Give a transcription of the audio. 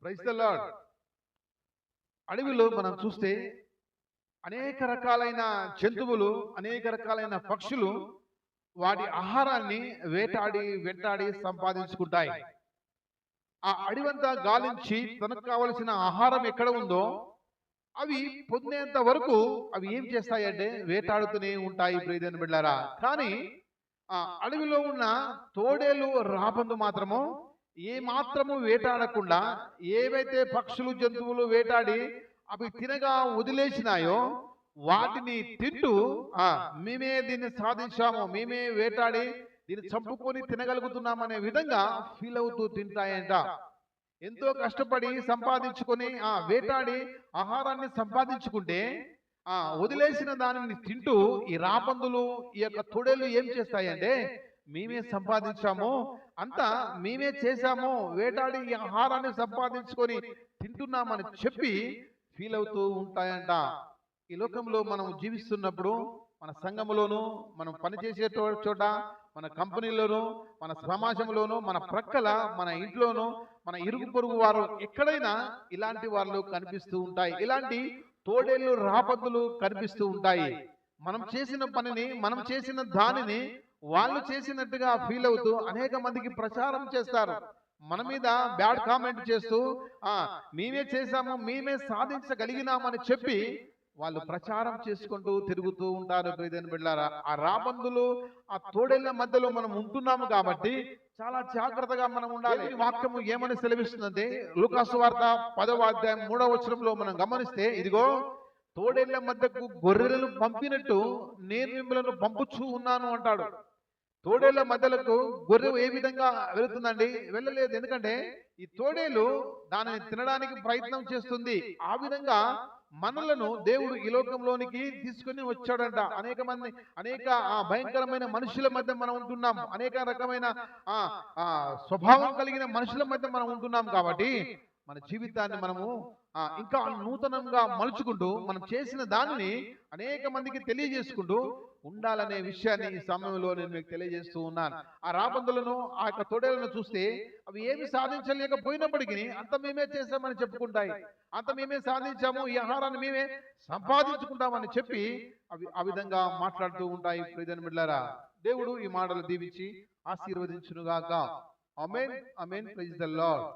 Praise the lord. అడవిలో మనం చూస్తే అనేక రకాలైన జంతువులు, అనేక రకాలైన పక్షులు వాటి ఆహారాన్ని వేటాడి వెంటాడి సంపాదించుకుంటాయి. ఆ అడవంతా గాలించి తనకు కావలసిన ఆహారం ఎక్కడ ఉందో అవి పొందేంత వరకు అవి ఏం చేస్తాయంటే వేటాడుతూనే ఉంటాయి ప్రియమైన బిడ్డారా. కానీ ఆ అడవిలో ఉన్న తోడేలు రాబందు మాత్రము ఏ మాత్రము వేటాడకుండా, ఏవైతే పక్షులు జంతువులు వేటాడి అవి తినగా వదిలేసినాయో వాటిని తింటూ ఆ మేమే దీన్ని సాధించాము, మేమే వేటాడి దీన్ని చంపుకొని తినగలుగుతున్నామనే విధంగా ఫీల్ అవుతూ తింటాయంట. ఎంతో కష్టపడి సంపాదించుకొని ఆ వేటాడి ఆహారాన్ని సంపాదించుకుంటే ఆ వదిలేసిన దానిని తింటూ ఈ రాబందులు, ఈ యొక్క తొడేళ్ళు ఏం చేస్తాయంటే మేమే సంపాదించాము, అంతా మేమే చేశాము, వేటాడి ఈ ఆహారాన్ని సంపాదించుకొని తింటున్నామని చెప్పి ఫీల్ అవుతూ ఉంటాయంట. ఈ లోకంలో మనం జీవిస్తున్నప్పుడు మన సంఘములోను, మనం పనిచేసే చోట, మన కంపెనీలోను, మన సమాజంలోను, మన ప్రక్కల, మన ఇంట్లోను, మన ఇరుగు పొరుగు వారు ఎక్కడైనా ఇలాంటి వాళ్ళు కనిపిస్తూ ఉంటాయి. ఇలాంటి తోడేళ్ళు రాబద్దులు కనిపిస్తూ ఉంటాయి. మనం చేసిన పనిని, మనం చేసిన దానిని వాళ్ళు చేసినట్టుగా ఫీల్ అవుతూ అనేక మందికి ప్రచారం చేస్తారు. మన మీద బ్యాడ్ కామెంట్ చేస్తూ ఆ మేమే చేశాము, మేమే సాధించగలిగినామని చెప్పి వాళ్ళు ప్రచారం చేసుకుంటూ తిరుగుతూ ఉంటారు. ప్రియమైన బిడ్డలారా, ఆ రాబందులు, ఆ తోడేళ్ల మధ్యలో మనం ఉంటున్నాము కాబట్టి చాలా జాగ్రత్తగా మనం ఉండాలి. దేవుని వాక్యము ఏమని సెలవిస్తుందంటే లూకాసు వార్త 10వ అధ్యాయం 3వ వచనంలో మనం గమనిస్తే, ఇదిగో తోడేళ్ల మధ్యకు గొర్రెలను పంపినట్టు నేను మిమ్మల్ని పంపుచూ ఉన్నాను అంటాడు. తోడేళ్ల మధ్యలకు గొర్రె ఏ విధంగా వెళుతుందండి? వెళ్ళలేదు. ఎందుకంటే ఈ తోడేలు దానిని తినడానికి ప్రయత్నం చేస్తుంది. ఆ విధంగా మనలను దేవుడు ఈ లోకంలోనికి తీసుకుని వచ్చాడంట. అనేక భయంకరమైన మనుషుల మధ్య మనం ఉంటున్నాం. అనేక రకమైన ఆ ఆ స్వభావం కలిగిన మనుషుల మధ్య మనం ఉంటున్నాం కాబట్టి మన జీవితాన్ని మనము ఇంకా నూతనంగా మలుచుకుంటూ మనం చేసిన దానిని అనేక మందికి తెలియజేసుకుంటూ ఉండాలనే విషయాన్ని ఈ సమయంలో నేను మీకు తెలియజేస్తూ ఉన్నాను. ఆ రాబందులను, ఆ యొక్క తొడేలను చూస్తే అవి ఏమి సాధించలేకపోయినప్పటికీ అంత మేమే చేశామని చెప్పుకుంటాయి. అంత మేమే సాధించాము, ఈ ఆహారాన్ని మేమే సంపాదించుకుంటామని చెప్పి అవి ఆ విధంగా మాట్లాడుతూ ఉంటాయి. ప్రియమైన బిడ్డలారా, దేవుడు ఈ మాటలు దీవించి ఆశీర్వదించునుగాక. Amen, amen. Praise the lord.